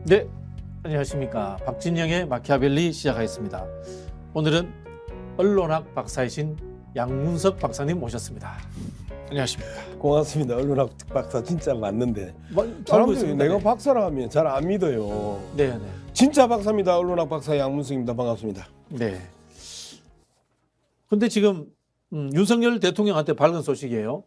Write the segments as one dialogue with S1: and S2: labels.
S1: 네, 안녕하십니까. 박진영의 마키아벨리 시작하겠습니다. 오늘은 언론학 박사이신 양문석 박사님 모셨습니다. 안녕하십니까.
S2: 고맙습니다. 언론학 박사 진짜 맞는데
S1: 알고
S2: 사람들이
S1: 있습니다.
S2: 내가
S1: 네.
S2: 박사라 하면 잘 안 믿어요.
S1: 네.
S2: 진짜 박사입니다. 언론학 박사 양문석입니다. 반갑습니다.
S1: 네. 근데 지금 윤석열 대통령한테 밝은 소식이에요.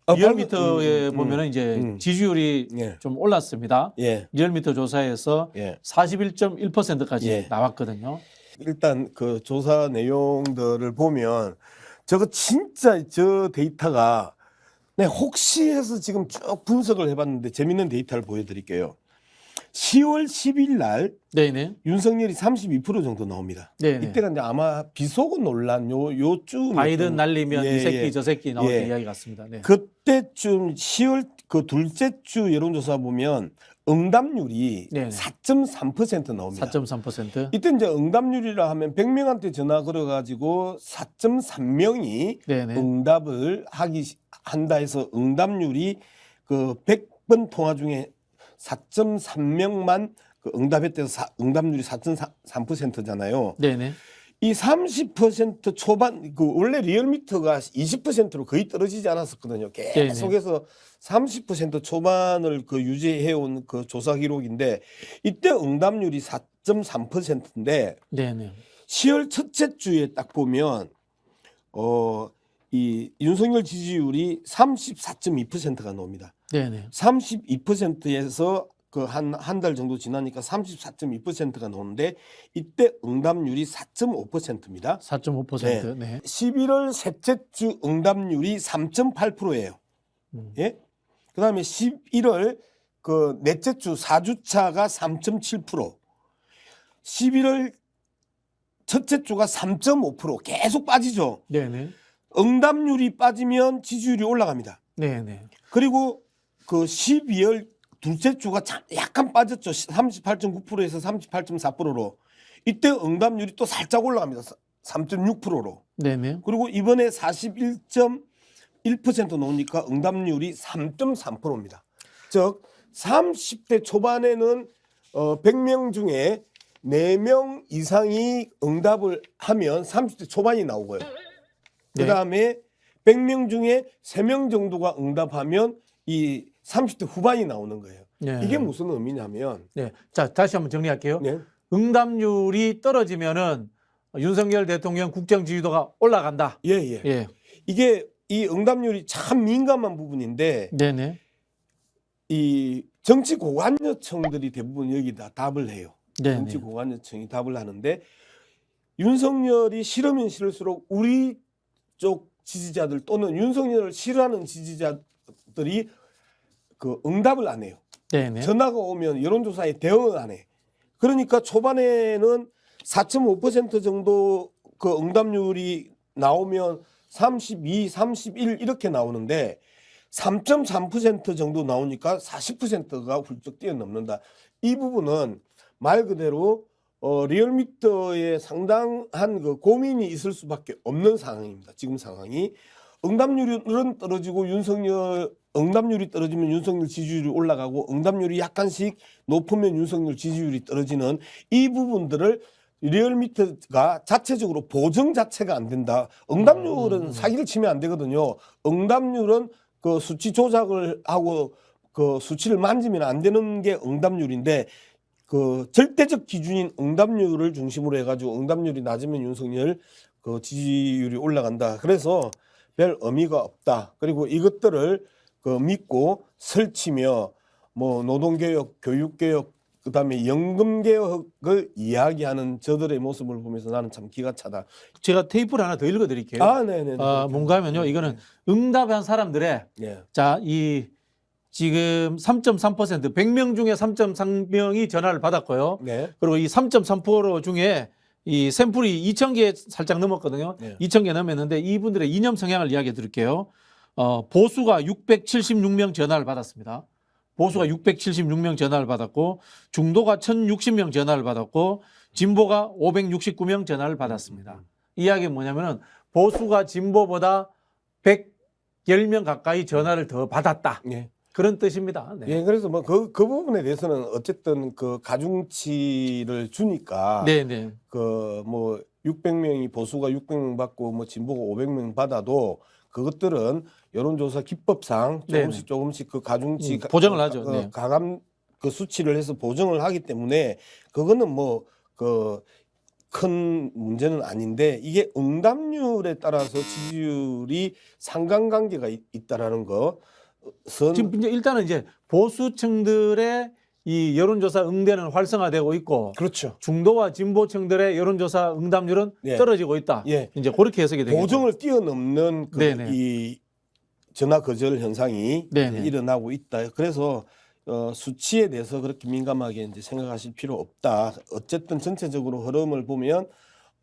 S1: 리얼미터에 보면은 이제 지지율이
S2: 예.
S1: 좀 올랐습니다.
S2: 예.
S1: 리얼미터 조사에서
S2: 예.
S1: 41.1%까지
S2: 예.
S1: 나왔거든요.
S2: 일단 그 조사 내용들을 보면 저거 진짜 저 데이터가 혹시 해서 지금 쭉 분석을 해봤는데 재밌는 데이터를 보여드릴게요. 10월 10일 날
S1: 네네.
S2: 윤석열이 32% 정도 나옵니다.
S1: 네네.
S2: 이때가 이제 아마 비속어 논란 요쯤
S1: 바이든 날리면
S2: 예,
S1: 이 새끼
S2: 예.
S1: 저 새끼 나오는
S2: 예.
S1: 이야기 같습니다. 네.
S2: 그때쯤 10월 그 둘째 주 여론조사 보면 응답률이
S1: 네네.
S2: 4.3% 나옵니다.
S1: 4.3%.
S2: 이때 이제 응답률이라 하면 100명한테 전화 걸어가지고 4.3명이
S1: 네네.
S2: 응답을 한다 해서 응답률이 그 100번 통화 중에 4.3명만 그 응답했대서 응답률이 4.3%잖아요.
S1: 네네.
S2: 이 30% 초반 그 원래 리얼미터가 20%로 거의 떨어지지 않았었거든요. 계속해서 30% 초반을 그 유지해온 그 조사 기록인데 이때 응답률이 4.3%인데
S1: 네네.
S2: 10월 첫째 주에 딱 보면 이 윤석열 지지율이 34.2%가 나옵니다.
S1: 네네.
S2: 32%에서 그 한 달 정도 지나니까 34.2%가 나오는데 이때 응답률이 4.5%입니다.
S1: 4.5%. 네.
S2: 11월 셋째 주 응답률이 3.8%예요. 예? 그다음에 11월 그 넷째 주 4주차가 3.7%. 11월 첫째 주가 3.5% 계속 빠지죠.
S1: 네네.
S2: 응답률이 빠지면 지지율이 올라갑니다.
S1: 네네.
S2: 그리고 그 12월 둘째 주가 약간 빠졌죠. 38.9%에서 38.4%로. 이때 응답률이 또 살짝 올라갑니다. 3.6%로.
S1: 네네.
S2: 그리고 이번에 41.1% 나오니까 응답률이 3.3%입니다. 즉 30대 초반에는 100명 중에 4명 이상이 응답을 하면 30대 초반이 나오고요. 그다음에 100명 중에 3명 정도가 응답하면 이 30대 후반이 나오는 거예요.
S1: 네.
S2: 이게 무슨 의미냐면
S1: 네. 자, 다시 한번 정리할게요.
S2: 네.
S1: 응답률이 떨어지면은 윤석열 대통령 국정 지지도가 올라간다.
S2: 예, 예.
S1: 예.
S2: 이게 이 응답률이 참 민감한 부분인데
S1: 네네.
S2: 이 정치 고관 요청들이 대부분 여기다 답을 해요.
S1: 네네.
S2: 정치 고관 요청이 답을 하는데 윤석열이 싫으면 싫을수록 우리 쪽 지지자들 또는 윤석열을 싫어하는 지지자들이 그 응답을 안 해요.
S1: 네네.
S2: 전화가 오면 여론조사에 대응을 안 해. 그러니까 초반에는 4.5% 정도 그 응답률이 나오면 32, 31 이렇게 나오는데 3.3% 정도 나오니까 40%가 훌쩍 뛰어넘는다. 이 부분은 말 그대로 리얼미터에 상당한 그 고민이 있을 수밖에 없는 상황입니다. 지금 상황이 응답률은 떨어지고 응답률이 떨어지면 윤석열 지지율이 올라가고 응답률이 약간씩 높으면 윤석열 지지율이 떨어지는 이 부분들을 리얼미터가 자체적으로 보정 자체가 안 된다. 응답률은 사기를 치면 안 되거든요. 응답률은 그 수치 조작을 하고 그 수치를 만지면 안 되는 게 응답률인데 그 절대적 기준인 응답률을 중심으로 해가지고 응답률이 낮으면 윤석열 그 지지율이 올라간다. 그래서 별 의미가 없다. 그리고 이것들을 그 믿고 설치며 뭐 노동개혁, 교육개혁, 그다음에 연금개혁을 이야기하는 저들의 모습을 보면서 나는 참 기가 차다.
S1: 제가 테이프를 하나 더 읽어드릴게요.
S2: 네네.
S1: 뭔가 하면요. 이거는 응답한 사람들의
S2: 예.
S1: 자, 이 지금 3.3% 100명 중에 3.3명이 전화를 받았고요.
S2: 네.
S1: 그리고 이 3.3% 중에 이 샘플이 2,000개 살짝 넘었거든요.
S2: 네.
S1: 2,000개 넘었는데 이분들의 이념 성향을 이야기해 드릴게요. 보수가 676명 전화를 받았습니다. 보수가 676명 전화를 받았고 중도가 1,060명 전화를 받았고 진보가 569명 전화를 받았습니다. 이야기는 뭐냐면은 보수가 진보보다 110명 가까이 전화를 더 받았다.
S2: 예.
S1: 그런 뜻입니다. 네.
S2: 예, 그래서 뭐 그 부분에 대해서는 어쨌든 그 가중치를 주니까
S1: 네, 네.
S2: 그 뭐 600명이 보수가 600명 받고 뭐 진보가 500명 받아도 그것들은 여론조사 기법상 조금씩
S1: 네네.
S2: 조금씩 그 가중치
S1: 보정을 하죠. 네.
S2: 가감 그 수치를 해서 보정을 하기 때문에 그거는 뭐 그 큰 문제는 아닌데 이게 응답률에 따라서 지지율이 상관관계가 있다라는 것은
S1: 지금 이제 일단은 이제 보수층들의 이 여론조사 응대는 활성화되고 있고
S2: 그렇죠.
S1: 중도와 진보층들의 여론조사 응답률은
S2: 예.
S1: 떨어지고 있다.
S2: 예.
S1: 이제 그렇게 해석이 되겠죠.
S2: 보정을 뛰어넘는
S1: 네네.
S2: 이 전화 거절 현상이
S1: 네네.
S2: 일어나고 있다. 그래서 수치에 대해서 그렇게 민감하게 이제 생각하실 필요 없다. 어쨌든 전체적으로 흐름을 보면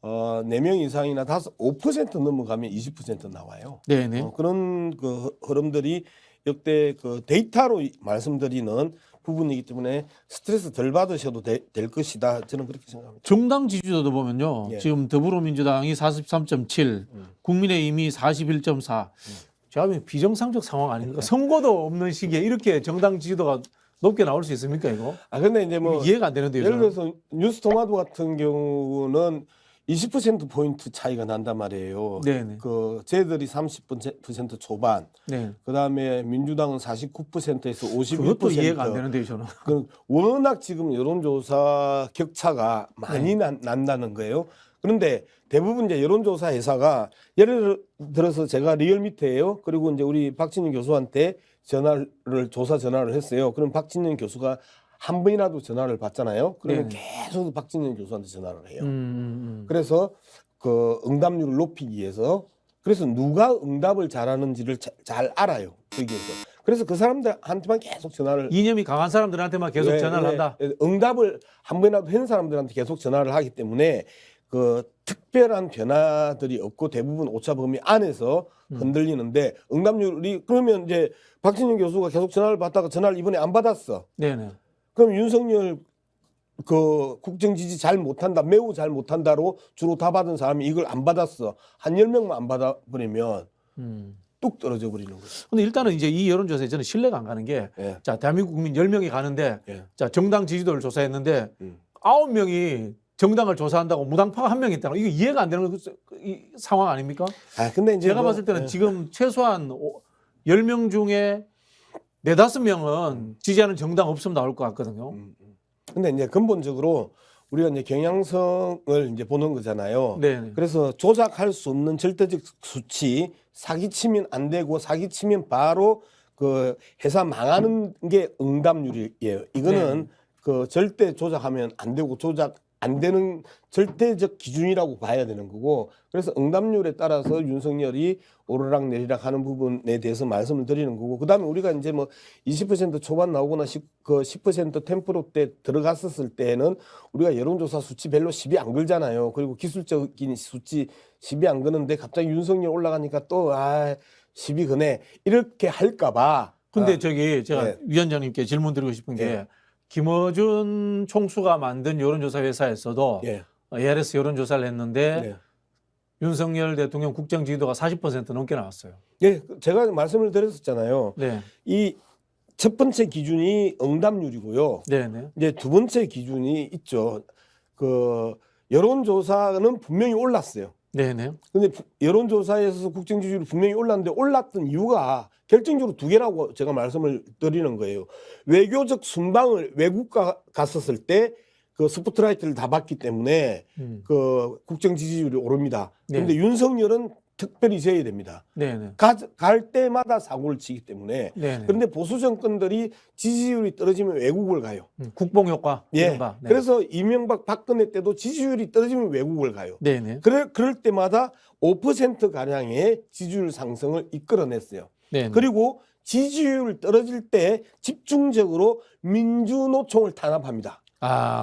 S2: 4명 이상이나 5% 넘어가면 20% 나와요.
S1: 네네.
S2: 그런 그 흐름들이 역대 그 데이터로 말씀드리는 부분이기 때문에 스트레스 덜 받으셔도 될 것이다. 저는 그렇게 생각합니다.
S1: 정당 지지도도 보면요.
S2: 예.
S1: 지금 더불어민주당이 43.7, 국민의힘이 41.4. 제가 보면 비정상적 상황 아닙니까? 선거도 없는 시기에 이렇게 정당 지지도가 높게 나올 수 있습니까, 이거?
S2: 근데 이제 뭐
S1: 이해가 안 되는데요.
S2: 예를
S1: 저는.
S2: 들어서 뉴스토마토 같은 경우는 20% 포인트 차이가 난단 말이에요.
S1: 네네.
S2: 그 쟤들이 30% 초반,
S1: 네.
S2: 그다음에 민주당은 49%에서 51%.
S1: 그것도 이해가 안 되는데요, 저는.
S2: 그 워낙 지금 여론조사 격차가 많이 난다는 거예요. 그런데 대부분 이제 여론조사 회사가 예를 들어서 제가 리얼미터예요. 그리고 이제 우리 박진영 교수한테 조사 전화를 했어요. 그럼 박진영 교수가 한 번이라도 전화를 받잖아요. 그러면 계속 박진영 교수한테 전화를 해요. 그래서 그 응답률을 높이기 위해서 그래서 누가 응답을 잘하는지를 잘 알아요. 거기에서. 그래서 그 사람들한테만 계속 전화를
S1: 이념이 강한 사람들한테만 계속 전화를 한다.
S2: 응답을 한 번이라도 한 사람들한테 계속 전화를 하기 때문에 그 특별한 변화들이 없고 대부분 오차 범위 안에서 흔들리는데 응답률이 그러면 이제 박진영 교수가 계속 전화를 받다가 전화를 이번에 안 받았어.
S1: 네네.
S2: 그럼 윤석열 그 국정 지지 잘 못한다, 매우 잘 못한다로 주로 다 받은 사람이 이걸 안 받았어. 한 10명만 안 받아버리면 뚝 떨어져 버리는 거죠.
S1: 근데 일단은 이제 이 여론조사에 저는 신뢰가 안 가는 게
S2: 예.
S1: 자, 대한민국 국민 10명이 가는데
S2: 예.
S1: 자, 정당 지지도를 조사했는데 9명이 정당을 조사한다고 무당파가 1명 있다는 거 이거 이해가 안 되는 이 상황 아닙니까?
S2: 근데 이제
S1: 제가
S2: 뭐,
S1: 봤을 때는 지금 최소한 10명 중에 4, 5명은 지지하는 정당 없으면 나올 것 같거든요.
S2: 근데 이제 근본적으로 우리가 이제 경향성을 이제 보는 거잖아요.
S1: 네.
S2: 그래서 조작할 수 없는 절대적 수치, 사기치면 안 되고 사기치면 바로 그 회사 망하는 게 응답률이에요. 이거는 그 절대 조작하면 안 되고 조작 안 되는 절대적 기준이라고 봐야 되는 거고 그래서 응답률에 따라서 윤석열이 오르락 내리락 하는 부분에 대해서 말씀을 드리는 거고 그다음에 우리가 이제 뭐 20% 초반 나오거나 10% 템포로때 들어갔었을 때는 우리가 여론조사 수치 별로 시비 안 걸잖아요. 그리고 기술적인 수치 시비 안 거는데 갑자기 윤석열 올라가니까 또 시비 거네 이렇게 할까 봐.
S1: 근데 저기 제가
S2: 네.
S1: 위원장님께 질문 드리고 싶은 게 김어준 총수가 만든 여론조사 회사에서도 ARS 여론조사를 했는데 윤석열 대통령 국정 지지도가 40% 넘게 나왔어요.
S2: 예, 제가 말씀을 드렸었잖아요.
S1: 네.
S2: 이 첫 번째 기준이 응답률이고요.
S1: 네네.
S2: 이제 두 번째 기준이 있죠. 그 여론조사는 분명히 올랐어요.
S1: 네네.
S2: 근데 여론조사에서 국정 지지율이 분명히 올랐는데 올랐던 이유가 결정적으로 두 개라고 제가 말씀을 드리는 거예요. 외교적 순방을 외국 갔었을 때 그 스포트라이트를 다 받기 때문에 그 국정 지지율이 오릅니다. 그런데 윤석열은 특별히 제어야 됩니다.
S1: 네네.
S2: 갈 때마다 사고를 치기 때문에.
S1: 네네.
S2: 그런데 보수 정권들이 지지율이 떨어지면 외국을 가요.
S1: 국뽕 효과.
S2: 예.
S1: 네.
S2: 그래서 이명박 박근혜 때도 지지율이 떨어지면 외국을 가요.
S1: 네네.
S2: 그럴 때마다 5% 가량의 지지율 상승을 이끌어냈어요.
S1: 네네.
S2: 그리고 지지율 떨어질 때 집중적으로 민주노총을 탄압합니다.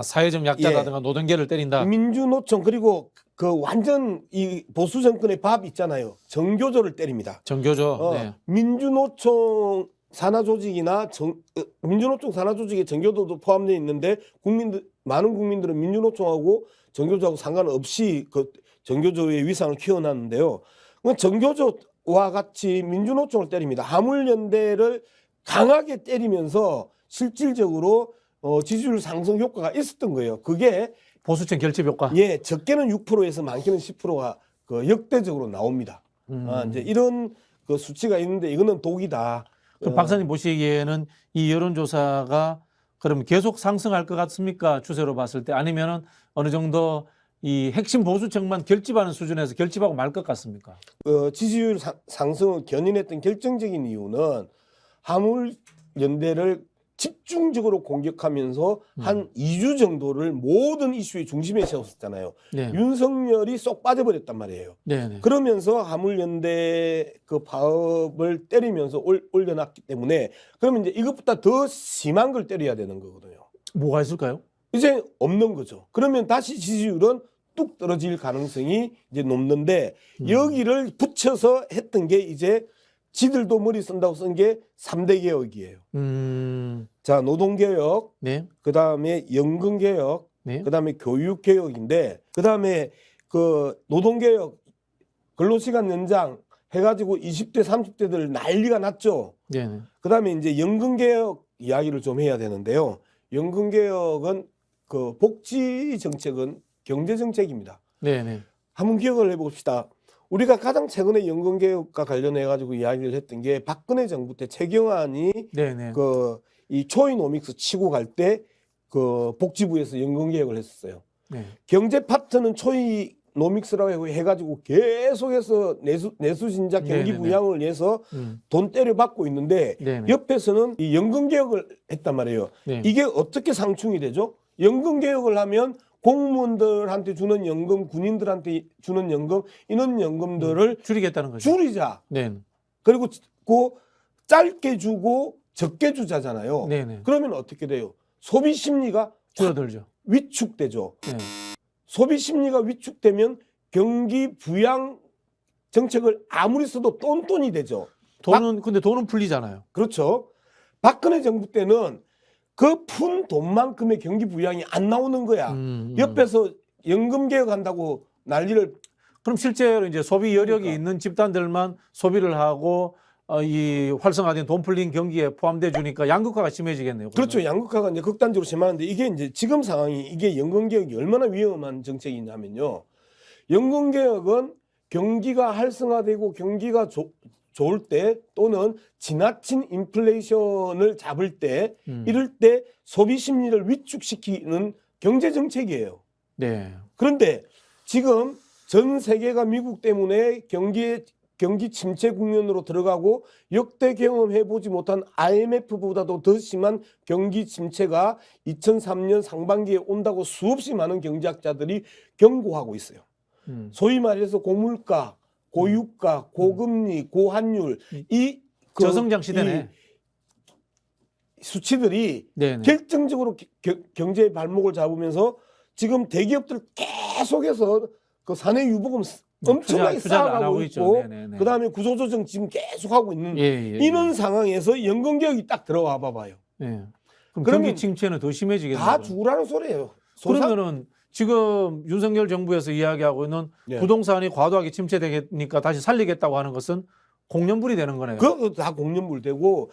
S1: 사회적 약자라든가 노동계를 때린다.
S2: 민주노총 그리고 그 완전 이 보수 정권의 밥 있잖아요. 정교조를 때립니다.
S1: 정교조. 네.
S2: 민주노총 산하 조직이나 민주노총 산하 조직에 정교조도 포함되어 있는데 많은 국민들은 민주노총하고 정교조하고 상관없이 그 정교조의 위상을 키워놨는데요. 정교조와 같이 민주노총을 때립니다. 화물연대를 강하게 때리면서 실질적으로 지지율 상승 효과가 있었던 거예요. 그게
S1: 보수층 결집 효과.
S2: 예, 적게는 6%에서 많게는 10%가 그 역대적으로 나옵니다. 이제 이런 그 수치가 있는데 이거는 독이다.
S1: 그럼 박사님 보시기에는 이 여론조사가 그럼 계속 상승할 것 같습니까? 추세로 봤을 때 아니면은 어느 정도 이 핵심 보수층만 결집하는 수준에서 결집하고 말 것 같습니까?
S2: 지지율 상승을 견인했던 결정적인 이유는 화물연대를 집중적으로 공격하면서 한 2주 정도를 모든 이슈의 중심에 세웠었잖아요.
S1: 네.
S2: 윤석열이 쏙 빠져버렸단 말이에요.
S1: 네.
S2: 그러면서 화물연대 그 파업을 때리면서 올려놨기 때문에 그러면 이제 이것보다 더 심한 걸 때려야 되는 거거든요.
S1: 뭐가 있을까요?
S2: 이제 없는 거죠. 그러면 다시 지지율은 뚝 떨어질 가능성이 이제 높는데 여기를 붙여서 했던 게 이제 지들도 머리 쓴다고 쓴 게 3대 개혁이에요. 자, 노동개혁,
S1: 네.
S2: 그다음에 연금개혁,
S1: 네.
S2: 그다음에 교육개혁인데 그다음에 그 노동개혁 근로시간 연장 해가지고 20대 30대들 난리가 났죠.
S1: 네.
S2: 그다음에 이제 연금개혁 이야기를 좀 해야 되는데요. 연금개혁은 그 복지 정책은 경제 정책입니다.
S1: 네. 네.
S2: 한번 기억을 해봅시다. 우리가 가장 최근에 연금개혁과 관련해 가지고 이야기를 했던 게 박근혜 정부 때 최경환이
S1: 네. 네.
S2: 그 이 초이노믹스 치고 갈 때 그 복지부에서 연금개혁을 했었어요.
S1: 네.
S2: 경제 파트는 초이노믹스라고 해가지고 계속해서 내수신작 경기
S1: 네네네.
S2: 부양을 위해서 돈 때려 받고 있는데
S1: 네네.
S2: 옆에서는 이 연금개혁을 했단 말이에요.
S1: 네.
S2: 이게 어떻게 상충이 되죠? 연금개혁을 하면 공무원들한테 주는 연금, 군인들한테 주는 연금, 이런 연금들을
S1: 줄이겠다는 거죠.
S2: 줄이자.
S1: 네.
S2: 그리고 그 짧게 주고 적게 주자잖아요.
S1: 네. 네.
S2: 그러면 어떻게 돼요? 소비 심리가
S1: 줄어들죠.
S2: 위축되죠.
S1: 네.
S2: 소비 심리가 위축되면 경기 부양 정책을 아무리 써도 똔똔이 되죠.
S1: 근데 돈은 풀리잖아요.
S2: 그렇죠. 박근혜 정부 때는 그 푼 돈만큼의 경기 부양이 안 나오는 거야. 옆에서 연금 개혁한다고 난리를.
S1: 그럼 실제로 이제 소비 여력이
S2: 그러니까.
S1: 있는 집단들만 소비를 하고 이 활성화된 돈 풀린 경기에 포함돼 주니까 양극화가 심해지겠네요. 그러면.
S2: 그렇죠. 양극화가 이제 극단적으로 심하는데 이게 이제 지금 상황이 이게 연금 개혁이 얼마나 위험한 정책이냐면요. 연금 개혁은 경기가 활성화되고 경기가 좋을 때 또는 지나친 인플레이션을 잡을 때 이럴 때 소비 심리를 위축시키는 경제 정책이에요.
S1: 네.
S2: 그런데 지금 전 세계가 미국 때문에 경기 침체 국면으로 들어가고 역대 경험해보지 못한 IMF보다도 더 심한 경기 침체가 2003년 상반기에 온다고 수없이 많은 경제학자들이 경고하고 있어요. 소위 말해서 고물가, 고유가, 고금리, 고환율
S1: 저성장 시대네.
S2: 이 수치들이
S1: 네네.
S2: 결정적으로 경제의 발목을 잡으면서 지금 대기업들 계속해서 그 사내 유보금 엄청나게 쌓아가고 있고 그다음에 구조조정 지금 계속하고 있는 이런 상황에서 연금개혁이 딱 들어와 봐봐요.
S1: 예. 그럼 경기 침체는 더 심해지겠네요.
S2: 다 죽으라는 소리예요.
S1: 그러면은 지금 윤석열 정부에서 이야기하고 있는 부동산이 과도하게 침체되니까 다시 살리겠다고 하는 것은 공연불이 되는 거네요.
S2: 그거 다 공연불 되고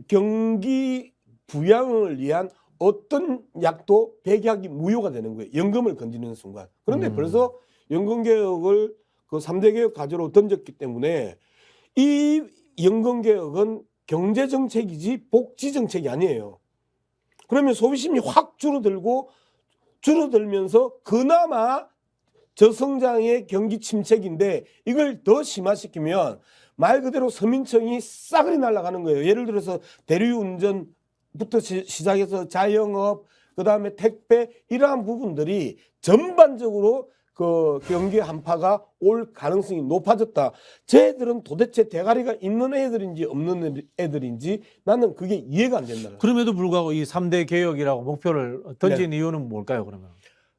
S2: 경기 부양을 위한 어떤 약도 백약이 무효가 되는 거예요. 연금을 건지는 순간. 그런데 벌써 연금개혁을 그 3대 개혁 과제로 던졌기 때문에 이 연금개혁은 경제정책이지 복지정책이 아니에요. 그러면 소비심이 확 줄어들면서 그나마 저성장의 경기 침체인데 이걸 더 심화시키면 말 그대로 서민층이 싸그리 날아가는 거예요. 예를 들어서 대리운전부터 시작해서 자영업, 그다음에 택배 이러한 부분들이 전반적으로 그 경기 한파가 올 가능성이 높아졌다. 쟤들은 도대체 대가리가 있는 애들인지 없는 애들인지 나는 그게 이해가 안 된다.
S1: 그럼에도 불구하고 이 3대 개혁이라고 목표를 던진 이유는 뭘까요, 그러면?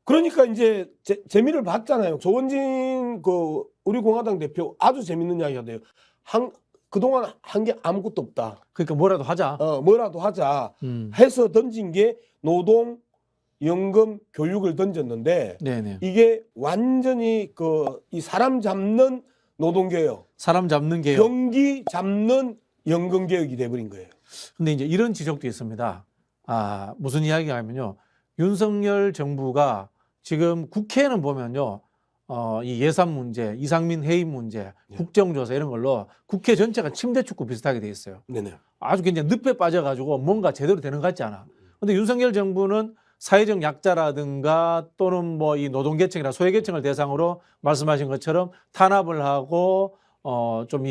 S2: 그러니까 이제 재미를 봤잖아요. 조원진 그 우리 공화당 대표 아주 재밌는 이야기 하대요. 그동안 한 게 아무것도 없다.
S1: 그러니까 뭐라도 하자.
S2: 뭐라도 하자 해서 던진 게 노동, 연금, 교육을 던졌는데
S1: 네네.
S2: 이게 완전히 이 사람 잡는 노동개혁,
S1: 사람 잡는 개혁,
S2: 경기 잡는 연금 개혁이 돼버린 거예요.
S1: 근데 이제 이런 지적도 있습니다. 무슨 이야기가 하면요. 윤석열 정부가 지금 국회에는 보면요. 이 예산 문제, 이상민 해임 문제, 국정조사 이런 걸로 국회 전체가 침대축구 비슷하게 돼 있어요.
S2: 네네.
S1: 아주 그냥 늪에 빠져가지고 뭔가 제대로 되는 것 같지 않아. 근데 윤석열 정부는 사회적 약자라든가 또는 뭐 이 노동계층이나 소외계층을 대상으로 말씀하신 것처럼 탄압을 하고 좀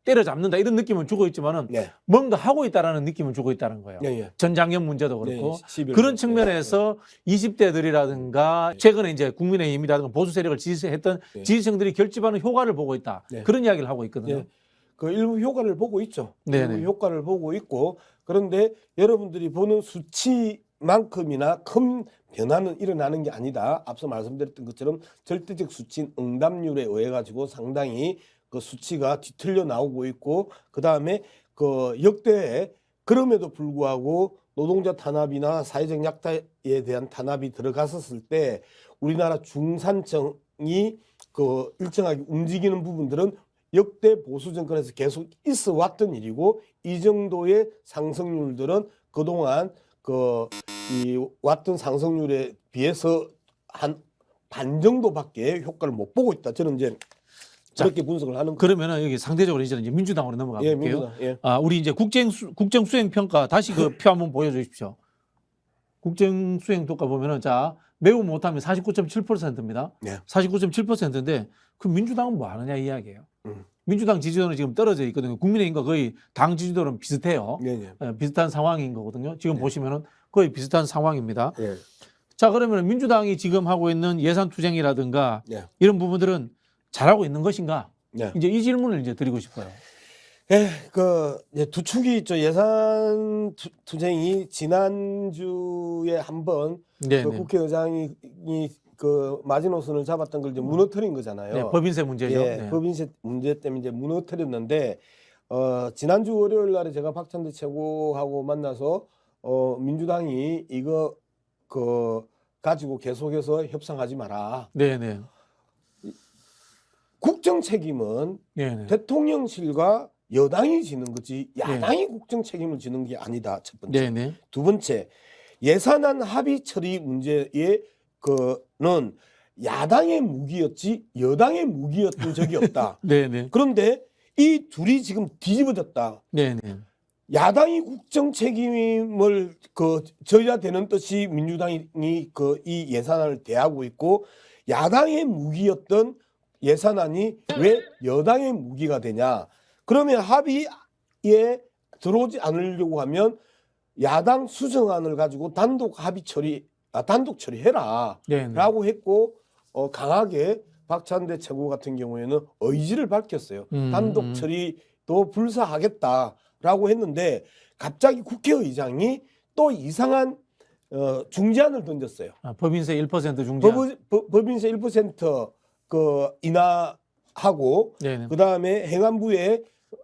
S1: 때려잡는다 이런 느낌을 주고 있지만은
S2: 네.
S1: 뭔가 하고 있다라는 느낌을 주고 있다는 거예요.
S2: 예, 예.
S1: 전장현 문제도 그렇고
S2: 네, 11월.
S1: 그런 측면에서 20대들이라든가 최근에 이제 국민의힘이라든가 보수 세력을 지지했던
S2: 네.
S1: 지지층들이 결집하는 효과를 보고 있다.
S2: 네.
S1: 그런 이야기를 하고 있거든요.
S2: 예. 그 일부 효과를 보고 있죠.
S1: 네네.
S2: 일부 효과를 보고 있고 그런데 여러분들이 보는 수치만큼이나 큰 변화는 일어나는 게 아니다. 앞서 말씀드렸던 것처럼 절대적 수치인 응답률에 의해 가지고 상당히 그 수치가 뒤틀려 나오고 있고 그 다음에 그 역대에 그럼에도 불구하고 노동자 탄압이나 사회적 약자에 대한 탄압이 들어갔었을 때 우리나라 중산층이 그 일정하게 움직이는 부분들은 역대 보수 정권에서 계속 있어 왔던 일이고 이 정도의 상승률들은 그동안 이 왔던 상승률에 비해서 한 반 정도밖에 효과를 못 보고 있다. 저는 이제 그렇게 분석을 하는 거예요.
S1: 그러면은 여기 상대적으로 이제 민주당으로 넘어가
S2: 예,
S1: 볼게요.
S2: 민주당. 예.
S1: 우리 이제 국정 수행 평가 다시 그 표 한번 보여주십시오. 국정 수행 평가 보면은 자 매우 못하면 49.7%입니다.
S2: 네.
S1: 49.7%인데 그 민주당은 뭐 하느냐 이 이야기예요. 민주당 지지도는 지금 떨어져 있거든요. 국민의힘과 거의 당 지지도는 비슷해요.
S2: 예, 예.
S1: 비슷한 상황인 거거든요. 지금 보시면은 거의 비슷한 상황입니다.
S2: 예.
S1: 자 그러면 민주당이 지금 하고 있는 예산 투쟁이라든가
S2: 예.
S1: 이런 부분들은 잘하고 있는 것인가?
S2: 예.
S1: 이제 이 질문을 이제 드리고 싶어요.
S2: 예, 두 축이 있죠. 예산 투쟁이 지난주에 한번
S1: 네,
S2: 그
S1: 네.
S2: 국회의장이 그 마지노선을 잡았던 걸 이제 무너뜨린 거잖아요.
S1: 네, 법인세 문제죠.
S2: 예,
S1: 네.
S2: 법인세 문제 때문에 이제 무너뜨렸는데 지난주 월요일 날에 제가 박찬대 최고하고 만나서 민주당이 이거 가지고 계속해서 협상하지 마라.
S1: 네, 네.
S2: 국정 책임은
S1: 네, 네.
S2: 대통령실과 여당이 지는 거지 야당이 국정 책임을 지는 게 아니다. 첫 번째.
S1: 네, 네.
S2: 두 번째, 예산안 합의 처리 문제에 그는 야당의 무기였지 여당의 무기였던 적이 없다.
S1: 네, 네.
S2: 그런데 이 둘이 지금 뒤집어졌다.
S1: 네, 네.
S2: 야당이 국정 책임을 져야 되는 뜻이 민주당이 이 예산안을 대하고 있고 야당의 무기였던 예산안이 왜 여당의 무기가 되냐? 그러면 합의에 들어오지 않으려고 하면 야당 수정안을 가지고 단독 처리해라.
S1: 네, 네.
S2: 라고 했고 강하게 박찬대 최고 같은 경우에는 의지를 밝혔어요. 단독 처리도 불사하겠다라고 했는데 갑자기 국회의장이 또 이상한 중재안을 던졌어요.
S1: 법인세 1% 중재.
S2: 법인세 1% 인하하고
S1: 네, 네.
S2: 그다음에 행안부에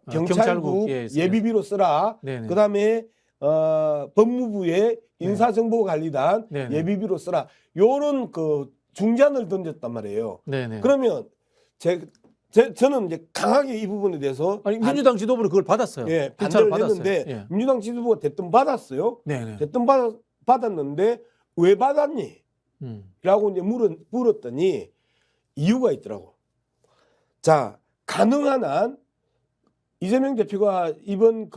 S2: 경찰국
S1: 예,
S2: 예비비로 쓰라.
S1: 네, 네.
S2: 그다음에 법무부에 인사정보관리단
S1: 네, 네.
S2: 예비비로 쓰라. 요런 중재안을 던졌단 말이에요.
S1: 네, 네.
S2: 그러면 저는 이제 강하게 이 부분에 대해서
S1: 아니 민주당 지도부는 그걸 받았어요.
S2: 반대를
S1: 절차를 받았어요.
S2: 했는데
S1: 예.
S2: 민주당 지도부가 대뜸 받았어요.
S1: 네, 네.
S2: 대뜸 받았는데 왜 받았니? 라고 이제 물었더니 이유가 있더라고. 자, 가능한 한 이재명 대표가 이번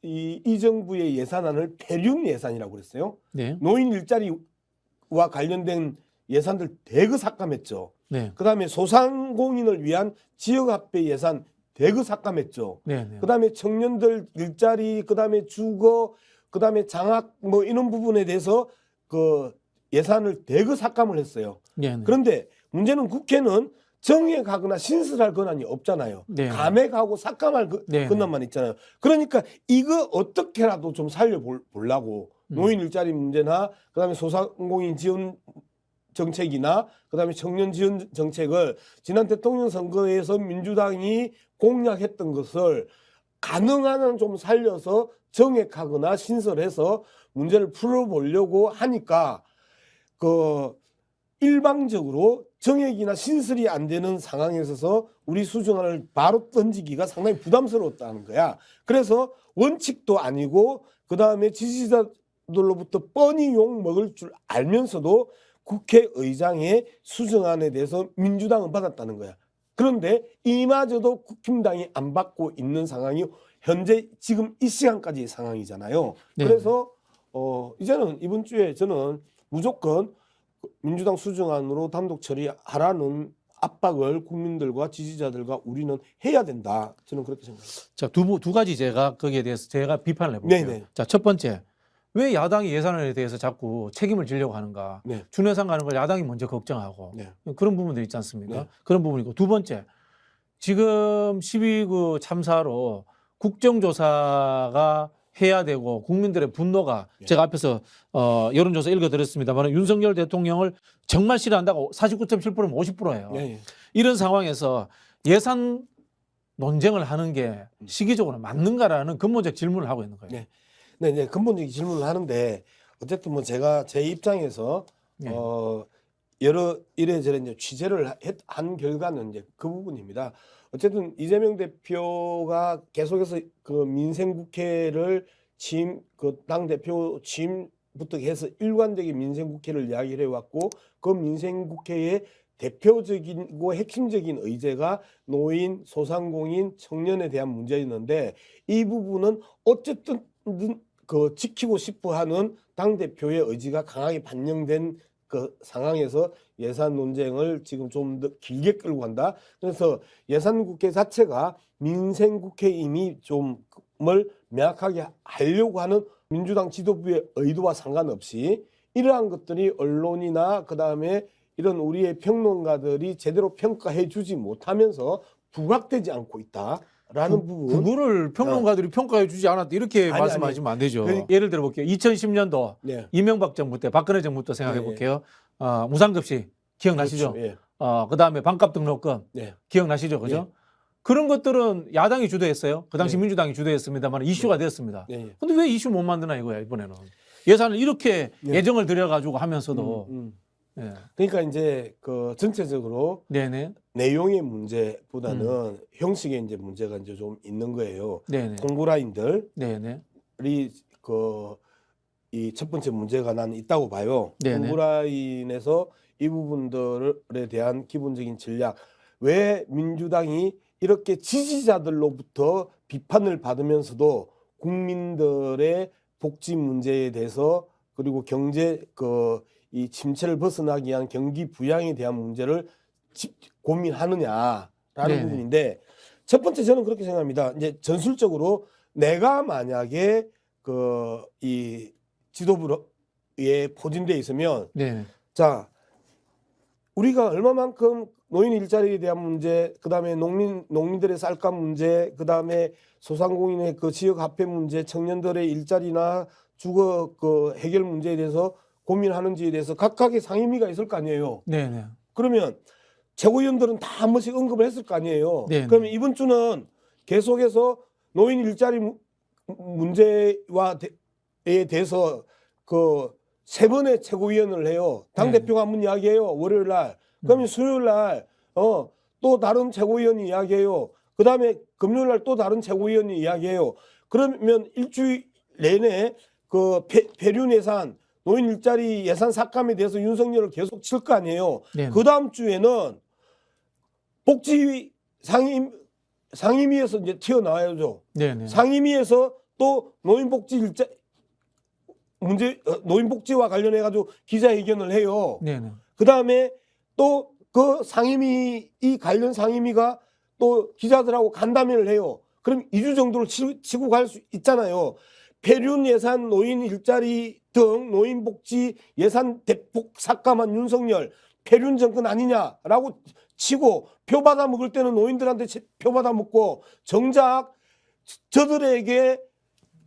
S2: 이 정부의 예산안을 대륙 예산이라고 그랬어요.
S1: 네.
S2: 노인 일자리와 관련된 예산들 대거 삭감했죠.
S1: 네.
S2: 그다음에 소상공인을 위한 지역화폐 예산 대거 삭감했죠.
S1: 네, 네.
S2: 그다음에 청년들 일자리, 그다음에 주거, 그다음에 장학 뭐 이런 부분에 대해서 예산을 대거 삭감을 했어요.
S1: 네, 네.
S2: 그런데 문제는 국회는 정액하거나 신설할 권한이 없잖아요.
S1: 네.
S2: 감액하고 삭감할
S1: 네.
S2: 권한만 있잖아요. 그러니까 이거 어떻게라도 좀 살려보려고 노인 일자리 문제나 그다음에 소상공인 지원 정책이나 그다음에 청년 지원 정책을 지난 대통령 선거에서 민주당이 공약했던 것을 가능한 한 좀 살려서 정액하거나 신설해서 문제를 풀어보려고 하니까 일방적으로 정액이나 신설이 안 되는 상황에 있어서 우리 수정안을 바로 던지기가 상당히 부담스러웠다는 거야. 그래서 원칙도 아니고 그다음에 지지자들로부터 뻔히 욕 먹을 줄 알면서도 국회의장의 수정안에 대해서 민주당은 받았다는 거야. 그런데 이마저도 국힘당이 안 받고 있는 상황이 현재 지금 이 시간까지의 상황이잖아요.
S1: 네.
S2: 그래서 이제는 이번 주에 저는 무조건 민주당 수정안으로 단독 처리하라는 압박을 국민들과 지지자들과 우리는 해야 된다. 저는 그렇게 생각합니다.
S1: 자, 두 가지 제가 거기에 대해서 제가 비판을 해볼게요.
S2: 네네.
S1: 자, 첫 번째, 왜 야당이 예산에 대해서 자꾸 책임을 지려고 하는가?
S2: 네.
S1: 준예산 가는 걸 야당이 먼저 걱정하고
S2: 네.
S1: 그런 부분들 있지 않습니까?
S2: 네.
S1: 그런 부분이고 두 번째, 지금 12구 참사로 국정조사가 해야 되고 국민들의 분노가
S2: 네.
S1: 제가 앞에서 여론조사 읽어드렸습니다만 윤석열 대통령을 정말 싫어한다고 49.7%면 50%예요.
S2: 네.
S1: 이런 상황에서 예산 논쟁을 하는 게 시기적으로 맞는가라는 근본적 질문을 하고 있는 거예요.
S2: 네. 네. 근본적인 질문을 하는데 어쨌든 뭐 제가 제 입장에서
S1: 네.
S2: 여러 이래저래 이제 취재를 한 결과는 이제 그 부분입니다. 어쨌든 이재명 대표가 계속해서 그 민생국회를 당 대표 취임부터 해서 일관되게 민생국회를 이야기를 해왔고 그 민생국회의 대표적이고 핵심적인 의제가 노인, 소상공인, 청년에 대한 문제였는데 이 부분은 어쨌든 그 지키고 싶어하는 당 대표의 의지가 강하게 반영된 그 상황에서 예산 논쟁을 지금 좀 더 길게 끌고 간다. 그래서 예산국회 자체가 민생국회임이 좀을 명확하게 하려고 하는 민주당 지도부의 의도와 상관없이 이러한 것들이 언론이나 그다음에 이런 우리의 평론가들이 제대로 평가해 주지 못하면서 부각되지 않고 있다라는 부분.
S1: 그거를 평론가들이 평가해 주지 않았다 이렇게
S2: 아니,
S1: 말씀하시면 안 되죠.
S2: 그러니까-
S1: 예를 들어 볼게요. 2010년도
S2: 네.
S1: 이명박 정부 때 박근혜 정부 때 생각해 볼게요. 무상급식 기억나시죠?
S2: 그렇죠. 예.
S1: 그다음에 반값 등록금
S2: 네.
S1: 기억나시죠? 그죠? 그런 것들은 야당이 주도했어요. 그 당시
S2: 네.
S1: 민주당이 주도했습니다만 이슈가 되었습니다.
S2: 네.
S1: 근데 왜 이슈 못 만드나 이거야 이번에는. 예산을 이렇게
S2: 네.
S1: 예정을 들여가지고 하면서도 예.
S2: 그러니까 이제 그 전체적으로
S1: 네네
S2: 내용의 문제보다는 형식의 이제 문제가 이제 좀 있는 거예요.
S1: 네네
S2: 공보라인들이
S1: 네네
S2: 그 이 첫 번째 문제가 나는 있다고 봐요.
S1: 네네.
S2: 공보라인에서 이 부분들에 대한 기본적인 전략. 왜 민주당이 이렇게 지지자들로부터 비판을 받으면서도 국민들의 복지 문제에 대해서 그리고 경제 이 침체를 벗어나기 위한 경기 부양에 대한 문제를 고민하느냐라는
S1: 네네.
S2: 부분인데 첫 번째 저는 그렇게 생각합니다. 이제 전술적으로 내가 만약에 이 지도부에 포진돼 있으면
S1: 네네
S2: 자 우리가 얼마만큼 노인 일자리에 대한 문제, 그다음에 농민들의 쌀값 문제, 그다음에 소상공인의 그 지역 화폐 문제, 청년들의 일자리나 주거 그 해결 문제에 대해서 고민하는지에 대해서 각각의 상임위가 있을 거 아니에요.
S1: 네네
S2: 그러면 최고위원들은 다 한 번씩 언급을 했을 거 아니에요.
S1: 네네.
S2: 그러면 이번 주는 계속해서 노인 일자리 문제와 에 대해서 그 3번의 최고위원을 해요. 당 대표가 한 번 이야기해요. 월요일 날. 그러면 수요일 날 또 다른 최고위원이 이야기해요. 그다음에 금요일 날 또 다른 최고위원이 이야기해요. 그러면 일주일 내내 그 폐륜 예산, 노인 일자리 예산 삭감에 대해서 윤석열을 계속 칠 거 아니에요.
S1: 네네.
S2: 그다음 주에는 복지 상임위에서 이제 튀어나와야죠.
S1: 네네
S2: 상임위에서 또 노인복지 노인복지와 관련해 가지고 기자회견을 해요.
S1: 네네
S2: 그다음에 또 그 상임위 이 관련 상임위가 또 기자들하고 간담회를 해요. 그럼 2주 정도를 치고 갈 수 있잖아요. 폐륜 예산, 노인 일자리 등 노인복지 예산 대폭 삭감한 윤석열 폐륜 정권 아니냐라고 치고 표 받아 먹을 때는 노인들한테 표 받아 먹고 정작 저들에게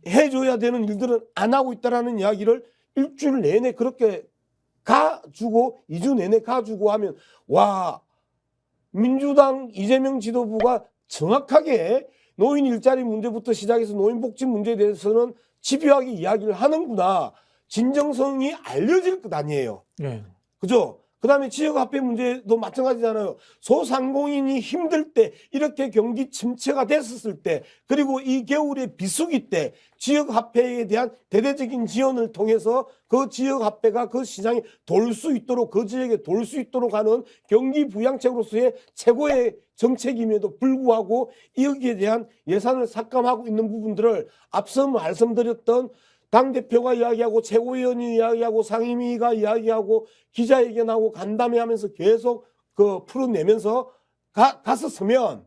S2: 해줘야 되는 일들은 안 하고 있다라는 이야기를 일주일 내내 그렇게 가주고 2주 내내 가주고 하면 와 민주당 이재명 지도부가 정확하게 노인 일자리 문제부터 시작해서 노인복지 문제에 대해서는 집요하게 이야기를 하는구나. 진정성이 알려질 것 아니에요.
S1: 네.
S2: 그죠? 그다음에 지역화폐 문제도 마찬가지잖아요. 소상공인이 힘들 때 이렇게 경기 침체가 됐었을 때 그리고 이 겨울의 비수기 때 지역화폐에 대한 대대적인 지원을 통해서 그 지역화폐가 그 시장에 돌 수 있도록 그 지역에 돌 수 있도록 하는 경기 부양책으로서의 최고의 정책임에도 불구하고 여기에 대한 예산을 삭감하고 있는 부분들을 앞서 말씀드렸던 당대표가 이야기하고 최고위원이 이야기하고 상임위가 이야기하고 기자회견하고 간담회하면서 계속 그 풀어내면서 갔었으면